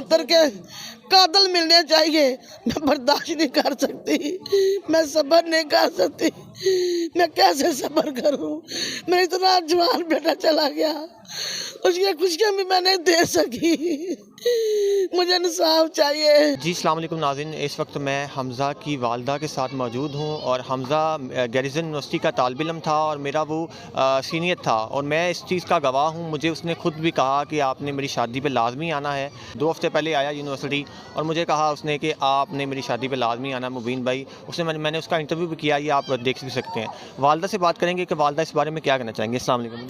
पुत्र के कातिल मिलने चाहिए। मैं बर्दाश्त नहीं कर सकती, मैं सब्र नहीं कर सकती। मैं कैसे सब्र करूं? मेरा इतना जवान बेटा चला गया, उसकी खुशियाँ भी मैं नहीं दे सकी। मुझे इंसाफ चाहिए। जी अस्सलाम वालेकुम नाज़रीन, इस वक्त मैं हमज़ा की वालदा के साथ मौजूद हूँ और हमज़ा गैरिसन यूनिवर्सिटी का तालिब इल्म था और मेरा वो सीनियर था और मैं इस चीज़ का गवाह हूँ। मुझे उसने खुद भी कहा कि आपने मेरी शादी पे लाजमी आना है। 2 हफ़्ते पहले आया यूनिवर्सिटी और मुझे कहा उसने कि आपने मेरी शादी पे लाजमी आना मुबीन भाई। मैंने उसका इंटरव्यू भी किया, ये आप देख भी सकते हैं। वालदा से बात करेंगे कि वालदा इस बारे में क्या कहना चाहेंगे। अस्सलाम वालेकुम।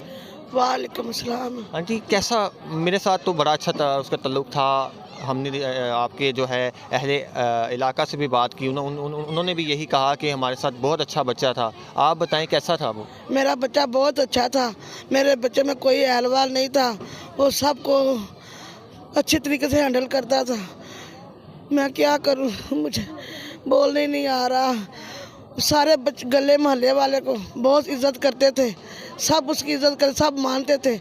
वालेकुम सलाम। आंटी कैसा, मेरे साथ तो बड़ा अच्छा था उसका तल्लुक़ था। हमने आपके जो है अहले इलाका से भी बात की, उन्होंने भी यही कहा कि हमारे साथ बहुत अच्छा बच्चा था। आप बताएं कैसा था वो? मेरा बच्चा बहुत अच्छा था। मेरे बच्चे में कोई एहलवाल नहीं था, वो सबको अच्छे तरीके से हैंडल करता था। मैं क्या करूं, मुझे बोलने नहीं आ रहा। सारे गले मोहल्ले वाले को बहुत इज्जत करते थे, सब उसकी इज्जत करते, सब मानते थे।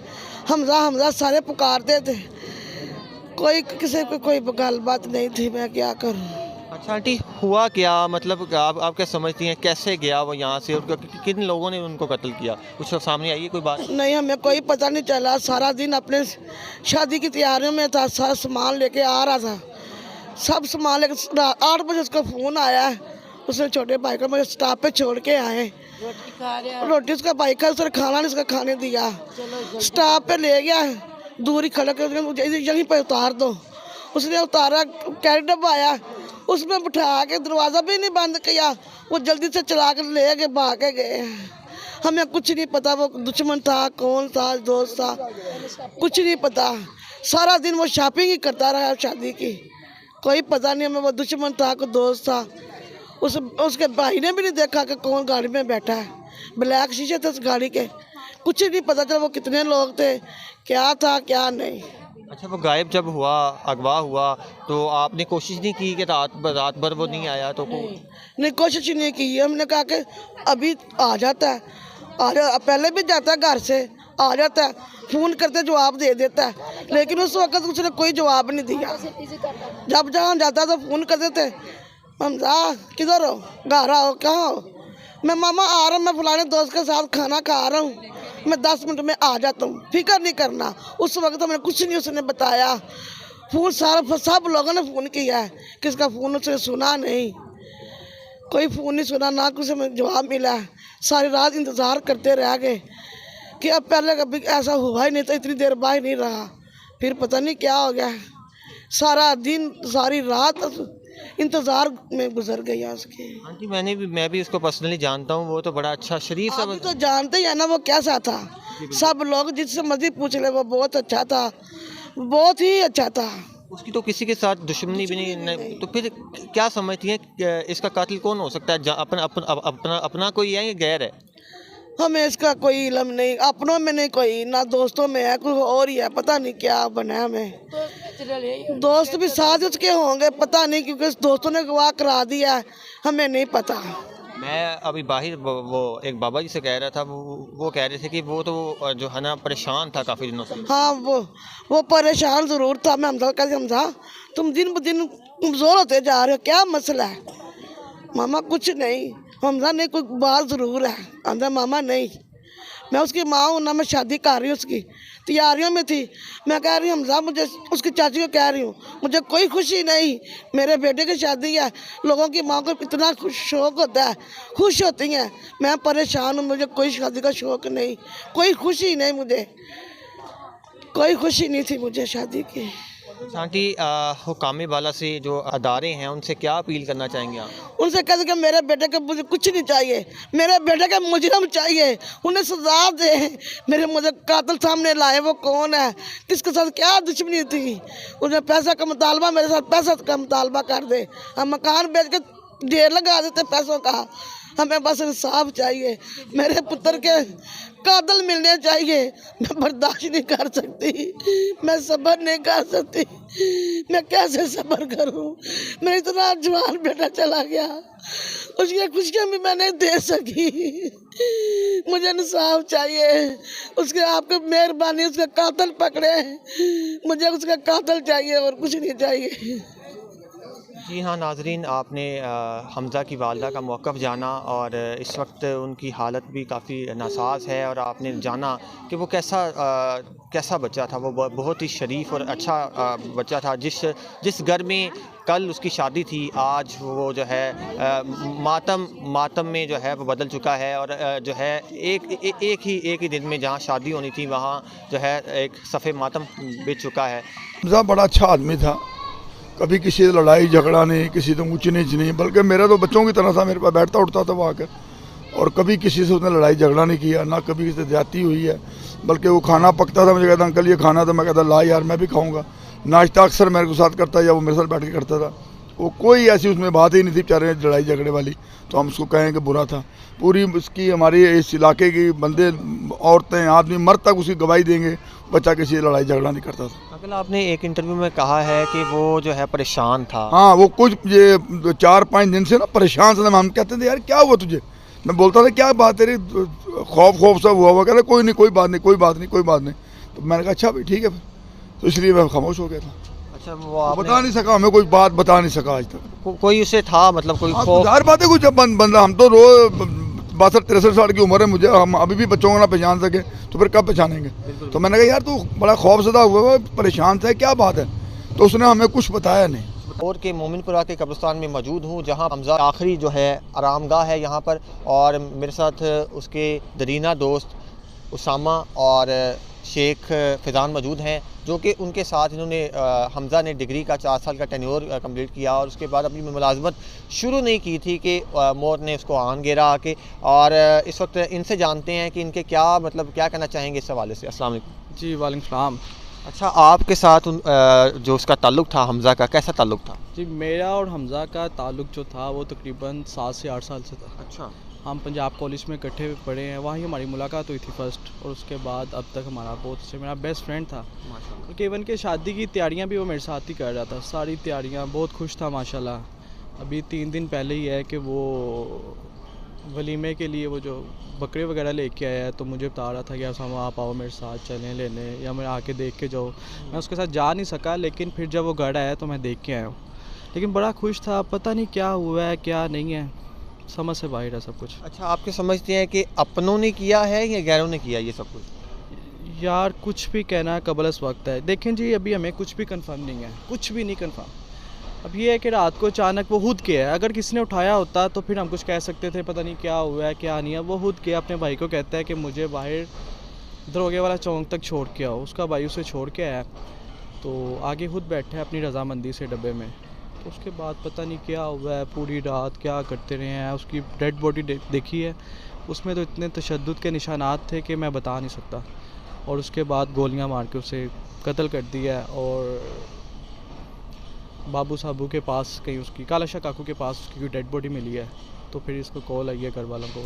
हमजा हमजा सारे पुकारते थे, कोई किसी को कोई गल बात नहीं थी। मैं क्या करूं? अच्छा आंटी, हुआ क्या, मतलब आप क्या समझती हैं, कैसे गया वो यहाँ से और किन लोगों ने उनको कत्ल किया? कुछ सामने आई है कोई बात? नहीं, हमें कोई पता नहीं चला। सारा दिन अपने शादी की तैयारियों में था, सारा सामान लेके आ रहा था, सब सामान लेके 8 बजे उसका फ़ोन आया है। उसने छोटे भाई को मेरे स्टॉप पे छोड़ के आए। रोटी उसका भाई का, उसने खाना नहीं उसका खाने दिया। स्टॉप पे ले गया, दूरी खड़ा कर मुझे यहीं पर उतार दो। उसने उतारा, कैरी डब्बा आया, उसमें बिठा के दरवाज़ा भी नहीं बंद किया, वो जल्दी से चला कर ले के भाग के गए। हमें कुछ नहीं पता वो दुश्मन था, कौन था, दोस्त था, कुछ नहीं पता। सारा दिन वो शॉपिंग ही करता रहा शादी की, कोई पता नहीं हमें वो दुश्मन था कोई दोस्त था। उसके भाई ने भी नहीं देखा कि कौन गाड़ी में बैठा है। ब्लैक शीशे थे उस गाड़ी के, कुछ नहीं पता चला वो कितने लोग थे, क्या था क्या नहीं। अच्छा, वो गायब जब हुआ, अगवा हुआ, तो आपने कोशिश नहीं की कि रात भर वो नहीं आया? तो नहीं, कोशिश ही नहीं की। हमने कहा कि अभी आ जाता है, पहले भी जाता है घर से, आ जाता है, फ़ोन करते जवाब दे देता है, लेकिन उस वक्त उसने कोई जवाब नहीं दिया। जब जहाँ जाता था फ़ोन करते थे, हमजा किधर हो, घर आओ, कहाँ हो? मैं मामा आ रहा हूँ, मैं फलाने दोस्त के साथ खाना खा रहा हूँ, मैं 10 मिनट में आ जाता हूँ, फिक्र नहीं करना। उस वक्त हमें कुछ नहीं उसने बताया। फ़ोन सारा सब लोगों ने फ़ोन किया है, किसका फ़ोन उसने सुना नहीं, कोई फ़ोन नहीं सुना, ना कुछ हमें जवाब मिला। सारी रात इंतज़ार करते रह गए कि अब पहले कभी ऐसा हुआ ही नहीं था, इतनी देर बाहर नहीं रहा। फिर पता नहीं क्या हो गया, सारा दिन सारी रात इंतज़ार में गुजर गई उसकी। आंटी मैं भी उसको पर्सनली जानता हूँ, वो तो बड़ा अच्छा शरीफ सा। तो जानते ही है ना वो कैसा था। सब लोग जिससे मर्जी पूछ ले, वो बहुत अच्छा था, बहुत ही अच्छा था। उसकी तो किसी के साथ दुश्मनी भी नहीं। तो फिर क्या समझती हैं इसका कातिल कौन हो सकता है? अपना कोई है या गैर है? हमें इसका कोई इल्म नहीं, अपनों में नहीं कोई, ना दोस्तों में है, कोई और ही है, पता नहीं क्या बना है। हमें दोस्त भी साथ उसके होंगे, पता नहीं, क्योंकि दोस्तों ने गवाह करा दिया है, हमें नहीं पता। मैं अभी बाहर वो एक बाबा जी से कह रहा था, वो कह रहे थे कि वो तो जो है ना परेशान था काफ़ी दिनों से। हाँ, वो परेशान ज़रूर था। मैं हमजा कैसे, हमजा तुम दिन ब दिन कमज़ोर होते जा रहे हो, क्या मसला है? मामा कुछ नहीं, हमजा नहीं, कोई बात ज़रूर है। हमजा मामा नहीं, मैं उसकी माँ हूँ ना, मैं शादी कर रही हूँ, उसकी तैयारियों में थी। मैं कह रही हूँ हमजा, मुझे उसकी चाची को कह रही हूँ, मुझे कोई खुशी नहीं, मेरे बेटे की शादी है। लोगों की माँ को इतना शौक़ होता है, खुश होती हैं, मैं परेशान हूँ, मुझे कोई शादी का शौक़ नहीं, कोई खुशी नहीं, मुझे कोई खुशी नहीं थी मुझे शादी की। आंटी, हुकाम वाला से जो अदारे हैं उनसे क्या अपील करना चाहेंगे आप? उनसे कहते कि मेरे बेटे को मुझे कुछ नहीं चाहिए, मेरे बेटे का मुजरम चाहिए, उन्हें सजा दे। मुझे कातिल सामने लाए, वो कौन है, किसके साथ क्या दुश्मनी थी। उन्हें पैसा का मुतालबा, मेरे साथ पैसा का मुतालबा कर दे, हम मकान बेच के ढेर लगा देते पैसों का। हमें बस इंसाफ चाहिए, मेरे पुत्र के कातिल मिलने चाहिए। मैं बर्दाश्त नहीं कर सकती, मैं सब्र नहीं कर सकती, मैं कैसे सब्र करूं? मेरा इतना जवान बेटा चला गया, उसकी खुशियाँ भी मैं नहीं दे सकी। मुझे इंसाफ चाहिए, उसके आपके मेहरबानी उसका कातिल पकड़े, मुझे उसका कातिल चाहिए और कुछ नहीं चाहिए। जी हाँ नाजरीन, आपने हमज़ा की वालदा का मौक़िफ़ जाना और इस वक्त उनकी हालत भी काफ़ी नासाज़ है और आपने जाना कि वो कैसा बच्चा था। वो बहुत ही शरीफ और अच्छा बच्चा था। जिस घर में कल उसकी शादी थी, आज वो जो है मातम में जो है वो बदल चुका है और जो है एक ही दिन में जहाँ शादी होनी थी वहाँ जो है एक सफ़े मातम बीत चुका है। हमज़ा बड़ा अच्छा आदमी था, कभी किसी से लड़ाई झगड़ा नहीं, किसी से ऊंच नीच नहीं, बल्कि मेरा तो बच्चों की तरह था, मेरे पास बैठता उठता था वो आकर, और कभी किसी से उसने लड़ाई झगड़ा नहीं किया, ना कभी किसी से ज्यादती हुई है। बल्कि वो खाना पकता था, मुझे कहता अंकल ये खाना, तो मैं कहता ला यार मैं भी खाऊंगा। नाश्ता अक्सर मेरे को साथ करता या वो मेरे साथ बैठ के करता था। वो कोई ऐसी उसमें बात ही नहीं थी बेचारे लड़ाई झगड़े वाली, तो हम उसको कहें कि बुरा था। पूरी उसकी हमारी इस इलाके की बंदे औरतें आदमी मर्द तक उसकी गवाही देंगे, बच्चा किसी से लड़ाई झगड़ा नहीं करता था। अंकल आपने एक इंटरव्यू में कहा है कि वो जो है परेशान था। हाँ, वो कुछ ये 4-5 दिन से ना परेशान था। हम कहते थे यार क्या हुआ तुझे, मैं बोलता था क्या बात तेरी, खौफ सा हुआ कहते कोई नहीं कोई बात नहीं। तो मैंने कहा अच्छा भाई ठीक है फिर, तो इसलिए मैं खामोश हो गया था। अच्छा, वो बता नहीं सका, हमें कोई बात बता नहीं सका आज तक। कोई उसे था मतलब कोई ज़ाहिर बात है, कुछ बंदा, हम तो रोज 62-63 साल की उम्र है मुझे, हम अभी भी बच्चों को ना पहचान सके तो फिर कब पहचानेंगे। तो मैंने कहा यार तू बड़ा खौफजदा हुआ, परेशान था, क्या बात है? तो उसने हमें कुछ बताया नहीं। और के मोमिनपुरा के कब्रिस्तान में मौजूद हूँ, जहाँ हमज़ा आखिरी जो है आरामगाह है यहाँ पर, और मेरे साथ उसके दरीना दोस्त उसामा और शेख फैज़ान मौजूद हैं, जो कि उनके साथ इन्होंने हमज़ा ने डिग्री का 4 साल का टेन्योर कंप्लीट किया और उसके बाद अपनी मुलाजमत शुरू नहीं की थी कि मौत ने उसको आन घेरा आके। और इस वक्त इनसे जानते हैं कि इनके क्या कहना चाहेंगे इस हवाले से। अस्सलाम वालेकुम। जी वालेकुम सलाम। अच्छा, आपके साथ जो उसका ताल्लुक़ था हमज़ा का, कैसा ताल्लुक़ था? जी मेरा और हमज़ा का ताल्लुक़ जो था वो तकरीबन 7 से 8 साल से था। अच्छा। हम पंजाब कॉलेज में इकट्ठे पढ़े हैं, वहीं हमारी मुलाकात हुई थी फ़र्स्ट, और उसके बाद अब तक हमारा बहुत से मेरा बेस्ट फ्रेंड था। माशाल्लाह। इवन के शादी की तैयारियां भी वो मेरे साथ ही कर रहा था, सारी तैयारियां, बहुत खुश था माशाल्लाह। अभी 3 दिन पहले ही है कि वो वलीमे के लिए वो जो बकरे वगैरह लेके आया है, तो मुझे बता रहा था कि आप आओ मेरे साथ चलें लेने, या मैं आके देख के जाओ। मैं उसके साथ जा नहीं सका, लेकिन फिर जब वो घर आया तो मैं देख के आया हूँ। लेकिन बड़ा खुश था, पता नहीं क्या हुआ है क्या नहीं है, समझ से बाहर है सब कुछ। अच्छा, आपके समझते हैं कि अपनों ने किया है या गैरों ने किया ये सब कुछ? यार कुछ भी कहना कबल इस वक्त है। देखें जी, अभी हमें कुछ भी कंफर्म नहीं है, कुछ भी नहीं कंफर्म। अब ये है कि रात को अचानक वो खुद गया है, अगर किसी ने उठाया होता तो फिर हम कुछ कह सकते थे पता नहीं क्या हुआ है क्या नहीं है। वो खुद गया, अपने भाई को कहता है कि मुझे बाहर दरोगे वाला चौक तक छोड़ के आओ। उसका भाई उसे छोड़ के आया, तो आगे खुद बैठा है अपनी रजामंदी से डब्बे में। तो उसके बाद पता नहीं क्या हुआ है, पूरी रात क्या करते रहे हैं। उसकी डेड बॉडी देखी है, उसमें तो इतने तशद्दुद के निशानात थे कि मैं बता नहीं सकता। और उसके बाद गोलियां मार के उसे कत्ल कर दिया है, और बाबू साहबू के पास कहीं उसकी कालाशाह काकू के पास उसकी डेड बॉडी मिली है। तो फिर इसको कॉल आई है घर वालों को।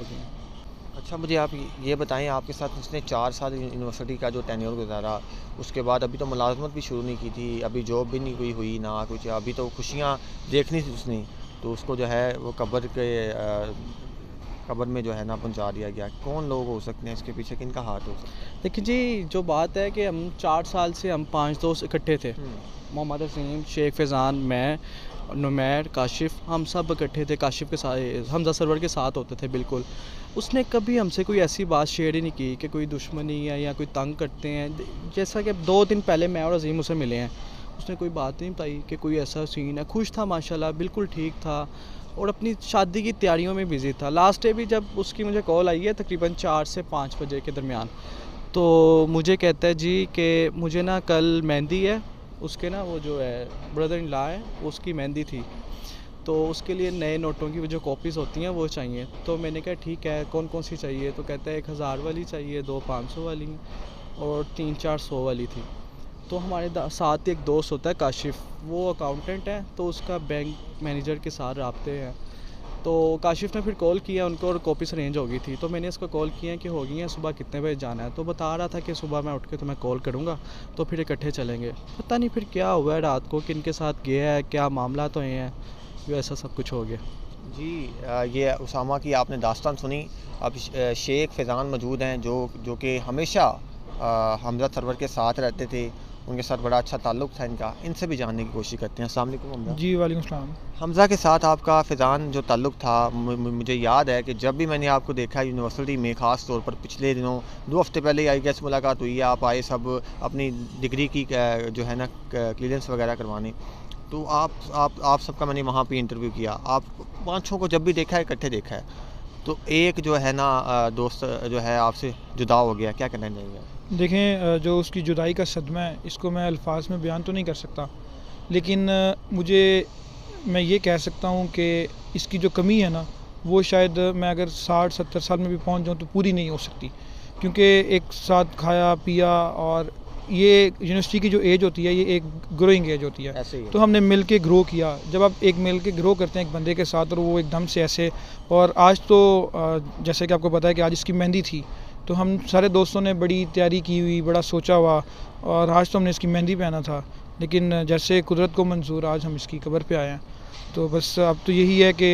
अच्छा, मुझे आप ये बताएं, आपके साथ उसने 4 साल यूनिवर्सिटी का जो टेन्योर गुजारा, उसके बाद अभी तो मुलाजमत भी शुरू नहीं की थी, अभी जॉब भी नहीं कोई हुई ना कुछ, अभी तो खुशियाँ देखनी थी उसने, तो उसको जो है वो कब्र में जो है ना पहुंचा दिया गया। कौन लोग हो सकते हैं इसके पीछे, किनका हाथ हो सकता है? देखिए जी, जो बात है कि हम 4 साल से हम 5 दोस्त इकट्ठे थे। मोहम्मद हसीम, शेख फैज़ान, मैं, नुमैर, काशिफ़, हम सब इकट्ठे थे। काशिफ़ के साथ, हमज़ा सरवर के साथ होते थे बिल्कुल। उसने कभी हमसे कोई ऐसी बात शेयर ही नहीं की कि कोई दुश्मनी है या कोई तंग करते हैं। जैसा कि 2 दिन पहले मैं और अजीम उसे मिले हैं, उसने कोई बात नहीं बताई कि कोई ऐसा सीन है। खुश था माशाल्लाह, बिल्कुल ठीक था, और अपनी शादी की तैयारियों में बिज़ी था। लास्ट डे भी जब उसकी मुझे कॉल आई है तकरीबन 4 से 5 बजे के दरमियान, तो मुझे कहता है जी कि मुझे ना कल मेहंदी है, उसके ना वो जो है ब्रदर इन लॉ है, उसकी मेहंदी थी, तो उसके लिए नए नोटों की जो कॉपीज़ होती हैं वो चाहिए। तो मैंने कहा ठीक है, कौन कौन सी चाहिए? तो कहता है 1000 वाली चाहिए, 2 500 वाली और 3 400 वाली थी। तो हमारे साथ एक दोस्त होता है काशिफ़, वो अकाउंटेंट है, तो उसका बैंक मैनेजर के साथ राब्ते हैं। तो काशिफ ने फिर कॉल किया उनको और कॉपीस अरेंज हो गई थी, तो मैंने इसको कॉल किया कि हो गई हैं, सुबह कितने बजे जाना है, तो बता रहा था कि सुबह मैं उठ के तुम्हें कॉल करूँगा तो फिर इकट्ठे चलेंगे। पता नहीं फिर क्या हुआ है रात को, किन के साथ गया है, क्या मामला तो हैं, जो ऐसा सब कुछ हो गया। जी ये उसामा की आपने दास्तान सुनी। अब शेख फैज़ान मौजूद हैं जो कि हमेशा हमज़ा सरवर के साथ रहते थे, उनके साथ बड़ा अच्छा ताल्लुक़ था इनका। इनसे भी जानने की कोशिश करते हैं। अस्सलाम वालेकुम हमज़ा। जी वालेकुम सलाम। हमज़ा के साथ आपका फैज़ान जो ताल्लुक़ था, मुझे याद है कि जब भी मैंने आपको देखा यूनिवर्सिटी में, ख़ास तौर पर पिछले दिनों 2 हफ़्ते पहले आई गेस मुलाकात हुई है, आप आए सब अपनी डिग्री की जो है ना क्लियरेंस वगैरह करवाने, तो आप सबका मैंने वहाँ पे इंटरव्यू किया। आप 5 को जब भी देखा है इकट्ठे देखा है, तो एक जो है ना दोस्त जो है आपसे जुदा हो गया, क्या कहना चाहिए? देखें, जो उसकी जुदाई का सदमा है इसको मैं अल्फाज में बयान तो नहीं कर सकता, लेकिन मैं ये कह सकता हूँ कि इसकी जो कमी है ना वो शायद मैं अगर 60-70 साल में भी पहुँच जाऊँ तो पूरी नहीं हो सकती, क्योंकि एक साथ खाया पिया, और ये यूनिवर्सिटी की जो एज होती है ये एक ग्रोइंग एज होती है, ऐसे ही है। तो हमने मिल के ग्रो किया। जब आप एक मिल के ग्रो करते हैं एक बंदे के साथ और वो एकदम से ऐसे, और आज तो जैसे कि आपको पता है कि आज इसकी मेहंदी थी, तो हम सारे दोस्तों ने बड़ी तैयारी की हुई, बड़ा सोचा हुआ, और आज तो हमने इसकी मेहंदी पहना था, लेकिन जैसे कुदरत को मंजूर आज हम इसकी कब्र पे आए हैं। तो बस अब तो यही है कि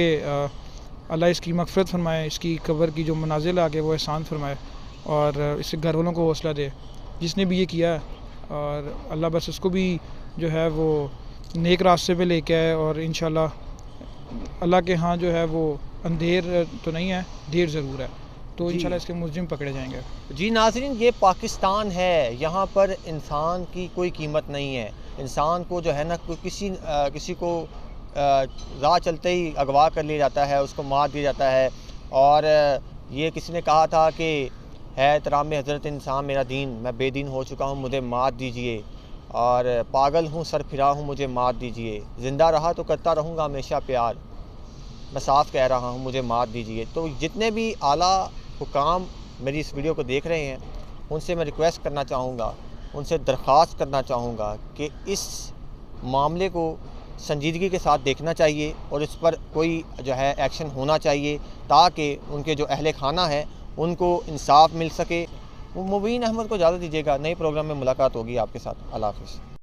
अल्लाह इसकी मग़फ़िरत फरमाए, इसकी कब्र की जो मनाजिल आगे वो एहसान फरमाए, और इसके घर वालों को हौसला दे जिसने भी ये किया है, और अल्लाह बस उसको भी जो है वो नेक रास्ते पे लेके आए, और इंशाल्लाह अल्लाह के यहाँ जो है वो अंधेर तो नहीं है, देर ज़रूर है, तो इंशाल्लाह इसके मुजरिम पकड़े जाएंगे। जी नाज़रीन, ये पाकिस्तान है, यहाँ पर इंसान की कोई कीमत नहीं है। इंसान को जो है ना कोई किसी को राह चलते ही अगवा कर लिया जाता है, उसको मार दिया जाता है। और ये किसी ने कहा था कि है एहतराम में हज़रत इंसान मेरा दीन, मैं बेदीन हो चुका हूँ, मुझे मार दीजिए, और पागल हूँ सर फिरा हूँ, मुझे मार दीजिए, ज़िंदा रहा तो करता रहूँगा हमेशा प्यार, मैं साफ़ कह रहा हूँ मुझे मार दीजिए। तो जितने भी आला हुकाम मेरी इस वीडियो को देख रहे हैं, उनसे मैं रिक्वेस्ट करना चाहूँगा, उनसे दरख्वास्त करना चाहूँगा कि इस मामले को संजीदगी के साथ देखना चाहिए और इस पर कोई जो है एक्शन होना चाहिए, ताकि उनके जो अहले खाना है उनको इंसाफ मिल सके। मुबीन अहमद को इजाज़त दीजिएगा, नए प्रोग्राम में मुलाकात होगी आपके साथ। अल्लाह हाफ़िज़।